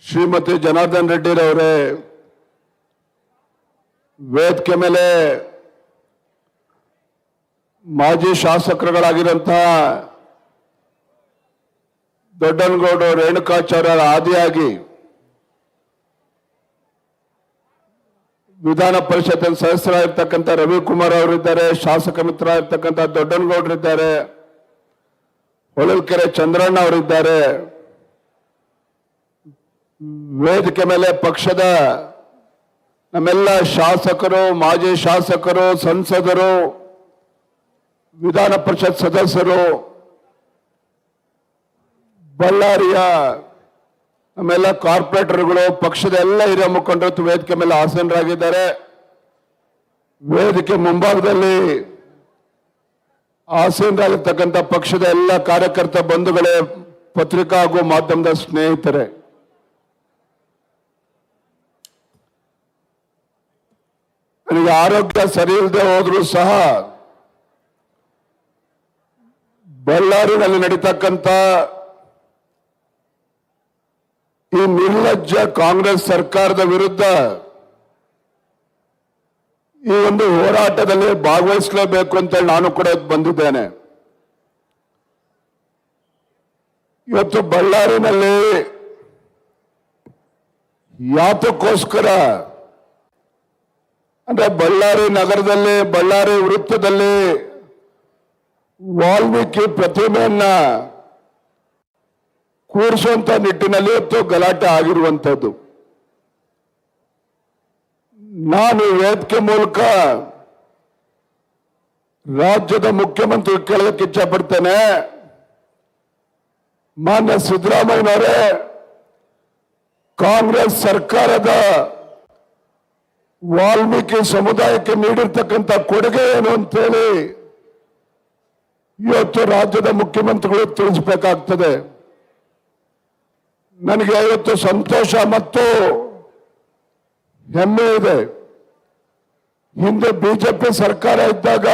ಶ್ರೀಮತಿ ಜನಾರ್ದನ್ ರೆಡ್ಡಿರವರೇ, ವೇದಿಕೆ ಮೇಲೆ ಮಾಜಿ ಶಾಸಕರುಗಳಾಗಿರುವಂತಹ ದೊಡ್ಡನಗೌಡ ರೇಣುಕಾಚಾರ್ಯರ ಆದಿಯಾಗಿ ವಿಧಾನ ಪರಿಷತ್ ಸದಸ್ಯರಾಗಿರ್ತಕ್ಕಂಥ ರವಿಕುಮಾರ್ ಅವರಿದ್ದಾರೆ, ಶಾಸಕ ಮಿತ್ರರಾಗಿರ್ತಕ್ಕಂಥ ದೊಡ್ಡನಗೌಡರಿದ್ದಾರೆ, ಹೊಳಲ್ಕೆರೆ ಚಂದ್ರಣ್ಣ ಅವರಿದ್ದಾರೆ. ವೇದಿಕೆ ಮೇಲೆ ಪಕ್ಷದ ನಮ್ಮೆಲ್ಲ ಶಾಸಕರು, ಮಾಜಿ ಶಾಸಕರು, ಸಂಸದರು, ವಿಧಾನ ಪರಿಷತ್ ಸದಸ್ಯರು, ಬಳ್ಳಾರಿಯ ನಮ್ಮೆಲ್ಲ ಕಾರ್ಪೊರೇಟರ್ಗಳು, ಪಕ್ಷದ ಎಲ್ಲ ಹಿರಿಯ ಮುಖಂಡರು ವೇದಿಕೆ ಮೇಲೆ ಆಸೀನರಾಗಿದ್ದಾರೆ. ವೇದಿಕೆ ಮುಂಭಾಗದಲ್ಲಿ ಆಸೀನರಾಗಿರ್ತಕ್ಕಂಥ ಪಕ್ಷದ ಎಲ್ಲ ಕಾರ್ಯಕರ್ತ ಬಂಧುಗಳೇ, ಪತ್ರಿಕಾ ಹಾಗೂ ಮಾಧ್ಯಮದ ಸ್ನೇಹಿತರೆ, ನನಗೆ ಆರೋಗ್ಯ ಸರಿ ಇಲ್ಲದೆ ಹೋದ್ರೂ ಸಹ ಬಳ್ಳಾರಿನಲ್ಲಿ ನಡೀತಕ್ಕಂಥ ಈ ನಿರ್ಲಜ್ಜ ಕಾಂಗ್ರೆಸ್ ಸರ್ಕಾರದ ವಿರುದ್ಧ ಈ ಒಂದು ಹೋರಾಟದಲ್ಲಿ ಭಾಗವಹಿಸಲೇಬೇಕು ಅಂತೇಳಿ ನಾನು ಕೂಡ ಬಂದಿದ್ದೇನೆ. ಇವತ್ತು ಬಳ್ಳಾರಿನಲ್ಲಿ ಯಾತಕ್ಕೋಸ್ಕರ ಅಂದ್ರೆ ಬಳ್ಳಾರಿ ನಗರದಲ್ಲಿ, ಬಳ್ಳಾರಿ ವೃತ್ತದಲ್ಲಿ ವಾಲ್ಮೀಕಿ ಪ್ರತಿಮೆಯನ್ನ ಕೂರಿಸುವಂತ ನಿಟ್ಟಿನಲ್ಲಿ ಇವತ್ತು ಗಲಾಟೆ ಆಗಿರುವಂಥದ್ದು. ನಾನು ವೇದಿಕೆ ಮೂಲಕ ರಾಜ್ಯದ ಮುಖ್ಯಮಂತ್ರಿ ಕೇಳೋದಕ್ಕೆ ಇಚ್ಛೆ ಪಡ್ತೇನೆ. ಮಾನ್ಯ ಸಿದ್ದರಾಮಯ್ಯನವರೇ, ಕಾಂಗ್ರೆಸ್ ಸರ್ಕಾರದ ವಾಲ್ಮೀಕಿ ಸಮುದಾಯಕ್ಕೆ ನೀಡಿರ್ತಕ್ಕಂಥ ಕೊಡುಗೆ ಏನು ಅಂತೇಳಿ ಇವತ್ತು ರಾಜ್ಯದ ಮುಖ್ಯಮಂತ್ರಿಗಳು ತಿಳಿಸಬೇಕಾಗ್ತದೆ. ನನಗೆ ಇವತ್ತು ಸಂತೋಷ ಮತ್ತು ಹೆಮ್ಮೆ ಇದೆ. ಹಿಂದೆ ಬಿಜೆಪಿ ಸರ್ಕಾರ ಇದ್ದಾಗ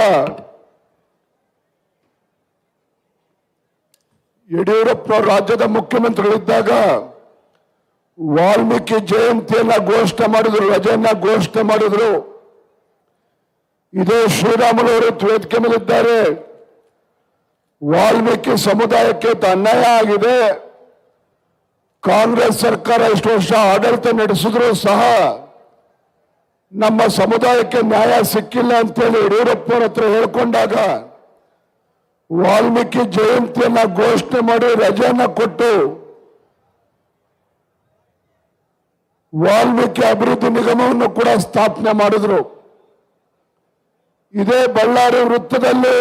ಯಡಿಯೂರಪ್ಪ ರಾಜ್ಯದ ಮುಖ್ಯಮಂತ್ರಿಗಳಿದ್ದಾಗ ವಾಲ್ಮೀಕಿ ಜಯಂತಿಯನ್ನ ಘೋಷಣೆ ಮಾಡಿದ್ರು, ರಜೆಯನ್ನ ಘೋಷಣೆ ಮಾಡಿದ್ರು. ಇದೇ ಶ್ರೀರಾಮುಲವರು ವೇದಿಕೆ ಮೇಲಿದ್ದಾರೆ. ವಾಲ್ಮೀಕಿ ಸಮುದಾಯಕ್ಕೆ ಅನ್ಯಾಯ ಆಗಿದೆ, ಕಾಂಗ್ರೆಸ್ ಸರ್ಕಾರ ಇಷ್ಟು ವರ್ಷ ಆಡಳಿತ ನಡೆಸಿದ್ರು ಸಹ ನಮ್ಮ ಸಮುದಾಯಕ್ಕೆ ನ್ಯಾಯ ಸಿಕ್ಕಿಲ್ಲ ಅಂತೇಳಿ ಯಡಿಯೂರಪ್ಪನವ್ರ ಹತ್ರ ಹೇಳ್ಕೊಂಡಾಗ ವಾಲ್ಮೀಕಿ ಜಯಂತಿಯನ್ನ ಘೋಷಣೆ ಮಾಡಿ ರಜೆಯನ್ನ ಕೊಟ್ಟು ವಾಲ್ಮೀಕಿ ಅಭಿವೃದ್ಧಿ ನಿಗಮವನ್ನು ಕೂಡ ಸ್ಥಾಪನೆ ಮಾಡಿದ್ರು. ಇದೇ ಬಳ್ಳಾರಿ ವೃತ್ತದಲ್ಲಿ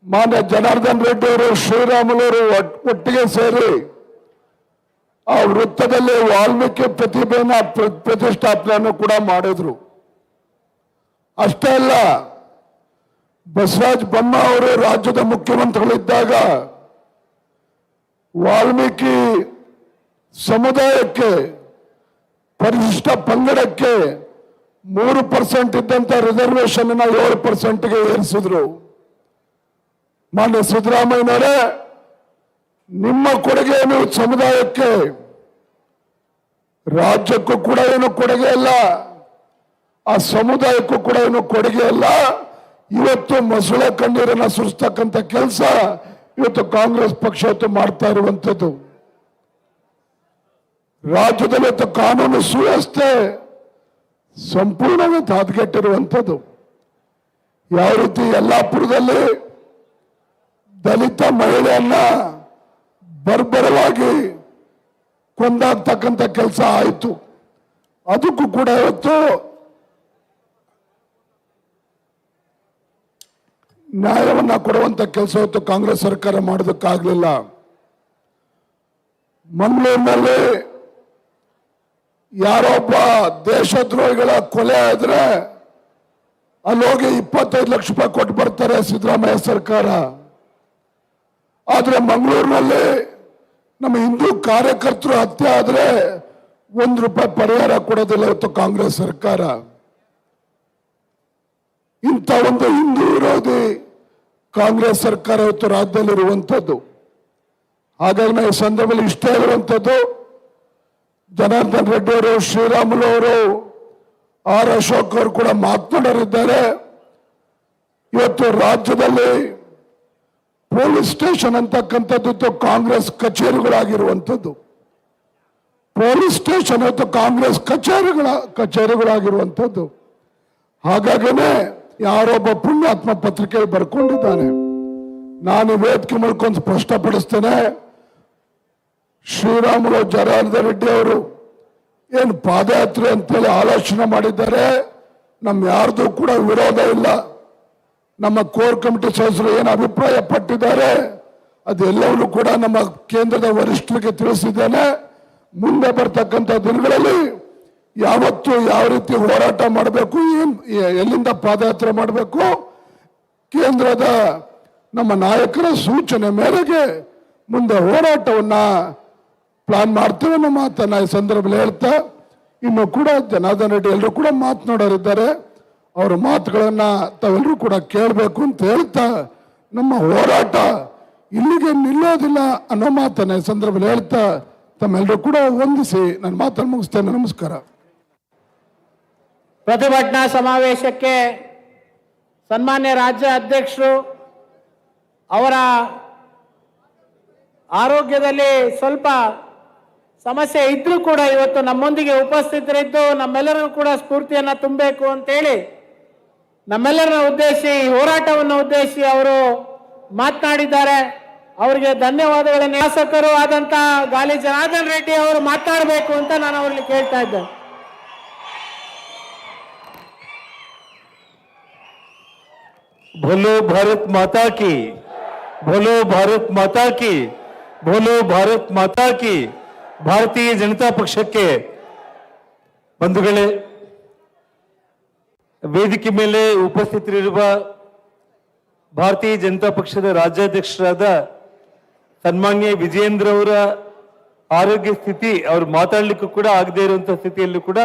ಮಾನ್ಯ ಜನಾರ್ದನ್ ರೆಡ್ಡಿ ಅವರು, ಶ್ರೀರಾಮುಲವರು ಒಟ್ಟಿಗೆ ಸೇರಿ ಆ ವೃತ್ತದಲ್ಲಿ ವಾಲ್ಮೀಕಿ ಪ್ರತಿಭೆಯನ್ನ ಪ್ರತಿಷ್ಠಾಪನೆಯನ್ನು ಕೂಡ ಮಾಡಿದ್ರು. ಅಷ್ಟೇ ಅಲ್ಲ, ಬಸವರಾಜ ಬೊಮ್ಮಾಯಿ ಅವರು ರಾಜ್ಯದ ಮುಖ್ಯಮಂತ್ರಿಗಳಿದ್ದಾಗ ವಾಲ್ಮೀಕಿ ಸಮುದಾಯಕ್ಕೆ, ಪರಿಶಿಷ್ಟ ಪಂಗಡಕ್ಕೆ 3% ಇದ್ದಂತ ರಿಸರ್ವೇಶನ್ 7%ಗೆ ಏರಿಸಿದ್ರು. ಮಾನ್ಯ ಸಿದ್ದರಾಮಯ್ಯನವರೇ, ನಿಮ್ಮ ಕೊಡುಗೆ ಏನು ಸಮುದಾಯಕ್ಕೆ? ರಾಜ್ಯಕ್ಕೂ ಕೂಡ ಏನು ಕೊಡುಗೆ ಇಲ್ಲ, ಆ ಸಮುದಾಯಕ್ಕೂ ಕೂಡ ಏನು ಕೊಡುಗೆ ಇಲ್ಲ. ಇವತ್ತು ಮೊಸಳೆ ಕಣ್ಣೀರನ್ನ ಸುರಿಸ್ತಕ್ಕಂಥ ಕೆಲಸ ಇವತ್ತು ಕಾಂಗ್ರೆಸ್ ಪಕ್ಷ ಇವತ್ತು ಮಾಡ್ತಾ ಇರುವಂಥದ್ದು. ರಾಜ್ಯದಲ್ಲಿ ಇವತ್ತು ಕಾನೂನು ಸುವ್ಯವಸ್ಥೆ ಸಂಪೂರ್ಣವಾಗಿ ಹದಗೆಟ್ಟಿರುವಂಥದ್ದು. ಯಾವ ರೀತಿ ಯಲ್ಲಾಪುರದಲ್ಲಿ ದಲಿತ ಮಹಿಳೆಯನ್ನ ಬರ್ಬರವಾಗಿ ಕೊಂದಾಗ್ತಕ್ಕಂಥ ಕೆಲಸ ಆಯಿತು, ಅದಕ್ಕೂ ಕೂಡ ಇವತ್ತು ನ್ಯಾಯವನ್ನ ಕೊಡುವಂತ ಕೆಲಸ ಇವತ್ತು ಕಾಂಗ್ರೆಸ್ ಸರ್ಕಾರ ಮಾಡೋದಕ್ಕಾಗಲಿಲ್ಲ. ಮಂಗಳೂರಿನಲ್ಲಿ ಯಾರೊಬ್ಬ ದೇಶದ್ರೋಹಿಗಳ ಕೊಲೆ ಆದ್ರೆ ಅಲ್ಲಿ ಹೋಗಿ 25 ಲಕ್ಷ ರೂಪಾಯಿ ಕೊಟ್ಟು ಬರ್ತಾರೆ ಸಿದ್ದರಾಮಯ್ಯ ಸರ್ಕಾರ. ಆದ್ರೆ ಮಂಗಳೂರಿನಲ್ಲಿ ನಮ್ಮ ಹಿಂದೂ ಕಾರ್ಯಕರ್ತರು ಹತ್ಯೆ ಆದ್ರೆ ₹1 ಪರಿಹಾರ ಕೊಡೋದಿಲ್ಲ ಇವತ್ತು ಕಾಂಗ್ರೆಸ್ ಸರ್ಕಾರ. ಇಂಥ ಒಂದು ಹಿಂದೂ ವಿರೋಧಿ ಕಾಂಗ್ರೆಸ್ ಸರ್ಕಾರ ಇವತ್ತು ರಾಜ್ಯದಲ್ಲಿರುವಂಥದ್ದು. ಹಾಗಾಗಿ ನಾವು ಈ ಸಂದರ್ಭದಲ್ಲಿ ಇಷ್ಟೇ ಇರುವಂಥದ್ದು, ಜನಾರ್ದನ್ ರೆಡ್ಡಿ ಅವರು, ಶ್ರೀರಾಮುಲು ಅವರು, ಆರ್ ಅಶೋಕ್ ಅವರು ಕೂಡ ಮಾತನಾಡೋರಿದ್ದಾರೆ. ಇವತ್ತು ರಾಜ್ಯದಲ್ಲಿ ಪೊಲೀಸ್ ಸ್ಟೇಷನ್ ಅಂತಕ್ಕಂಥದ್ದು ಕಾಂಗ್ರೆಸ್ ಕಚೇರಿಗಳಾಗಿರುವಂಥದ್ದು. ಪೊಲೀಸ್ ಸ್ಟೇಷನ್ ಇವತ್ತು ಕಾಂಗ್ರೆಸ್ ಕಚೇರಿಗಳಾಗಿರುವಂಥದ್ದು. ಹಾಗಾಗೇನೆ ಯಾರೊಬ್ಬ ಪುಣ್ಯಾತ್ಮ ಪತ್ರಿಕೆ ಬರ್ಕೊಂಡಿದ್ದಾನೆ. ನಾನು ವೇದಿಕೆ ಮಾಡ್ಕೊಂಡು ಸ್ಪಷ್ಟಪಡಿಸ್ತೇನೆ, ಶ್ರೀರಾಮುಲು ಜನಾರ್ದನ್ ರೆಡ್ಡಿ ಅವರು ಏನು ಪಾದಯಾತ್ರೆ ಅಂತೇಳಿ ಆಲೋಚನೆ ಮಾಡಿದ್ದಾರೆ. ನಮ್ಮ ಯಾರ್ದು ಕೂಡ ವಿರೋಧ ಇಲ್ಲ. ನಮ್ಮ ಕೋರ್ ಕಮಿಟಿ ಸದಸ್ಯರು ಏನು ಅಭಿಪ್ರಾಯ ಪಟ್ಟಿದ್ದಾರೆ ಅದೆಲ್ಲವನ್ನೂ ಕೂಡ ನಮ್ಮ ಕೇಂದ್ರದ ವರಿಷ್ಠರಿಗೆ ತಿಳಿಸಿದ್ದೇನೆ. ಮುಂದೆ ಬರ್ತಕ್ಕಂಥ ದಿನಗಳಲ್ಲಿ ಯಾವತ್ತು ಯಾವ ರೀತಿ ಹೋರಾಟ ಮಾಡಬೇಕು, ಎಲ್ಲಿಂದ ಪಾದಯಾತ್ರೆ ಮಾಡಬೇಕು, ಕೇಂದ್ರದ ನಮ್ಮ ನಾಯಕರ ಸೂಚನೆ ಮೇರೆಗೆ ಮುಂದೆ ಹೋರಾಟವನ್ನ ಪ್ಲಾನ್ ಮಾಡ್ತೇವೆ ಅನ್ನೋ ಮಾತನ್ನ ಈ ಸಂದರ್ಭದಲ್ಲಿ ಹೇಳ್ತಾ, ಇನ್ನು ಕೂಡ ಜನಾರ್ದನ್ ರೆಡ್ಡಿ ಎಲ್ಲರೂ ಕೂಡ ಮಾತನಾಡೋರಿದ್ದಾರೆ. ಅವರ ಮಾತುಗಳನ್ನ ತಾವೆಲ್ಲರೂ ಕೂಡ ಕೇಳಬೇಕು ಅಂತ ಹೇಳ್ತಾ, ನಮ್ಮ ಹೋರಾಟ ಇಲ್ಲಿಗೆ ನಿಲ್ಲೋದಿಲ್ಲ ಅನ್ನೋ ಮಾತನ್ನ ಈ ಸಂದರ್ಭದಲ್ಲಿ ಹೇಳ್ತಾ ತಮ್ಮೆಲ್ಲರೂ ಕೂಡ ವಂದಿಸಿ ನನ್ನ ಮಾತನ್ನು ಮುಗಿಸ್ತೇನೆ. ನಮಸ್ಕಾರ. ಪ್ರತಿಭಟನಾ ಸಮಾವೇಶಕ್ಕೆ ಸನ್ಮಾನ್ಯ ರಾಜ್ಯ ಅಧ್ಯಕ್ಷರು ಅವರ ಆರೋಗ್ಯದಲ್ಲಿ ಸ್ವಲ್ಪ ಸಮಸ್ಯೆ ಇದ್ರೂ ಕೂಡ ಇವತ್ತು ನಮ್ಮೊಂದಿಗೆ ಉಪಸ್ಥಿತರಿದ್ದು ನಮ್ಮೆಲ್ಲರಿಗೂ ಕೂಡ ಸ್ಫೂರ್ತಿಯನ್ನ ತುಂಬಬೇಕು ಅಂತೇಳಿ ನಮ್ಮೆಲ್ಲರನ್ನ ಉದ್ದೇಶಿಸಿ ಹೋರಾಟವನ್ನು ಉದ್ದೇಶಿಸಿ ಅವರು ಮಾತನಾಡಿದ್ದಾರೆ. ಅವರಿಗೆ ಧನ್ಯವಾದಗಳನ್ನು. ಶಾಸಕರು ಆದಂತ ಗಾಲಿ ಜನಾರ್ದನ್ ರೆಡ್ಡಿ ಅವರು ಮಾತನಾಡಬೇಕು ಅಂತ ನಾನು ಅವರಲ್ಲಿ ಕೇಳ್ತಾ ಇದ್ದೇನೆ. बोलो भारत माता की, बोलो भारत माता की, बोलो भारत माता की. ಭಾರತೀಯ ಜನತಾ ಪಕ್ಷಕ್ಕೆ ಬಂಧುಗಳೇ, ವೇದಿಕೆ ಮೇಲೆ ಉಪಸ್ಥಿತರಿರುವ ಭಾರತೀಯ ಜನತಾ ಪಕ್ಷದ ರಾಜ್ಯಾಧ್ಯಕ್ಷರಾದ ಸನ್ಮಾನ್ಯ ವಿಜಯೇಂದ್ರ ಅವರ ಆರೋಗ್ಯ ಸ್ಥಿತಿ, ಅವರು ಮಾತಾಡಲಿಕ್ಕೂ ಕೂಡ ಆಗದೇ ಇರುವಂತಹ ಸ್ಥಿತಿಯಲ್ಲೂ ಕೂಡ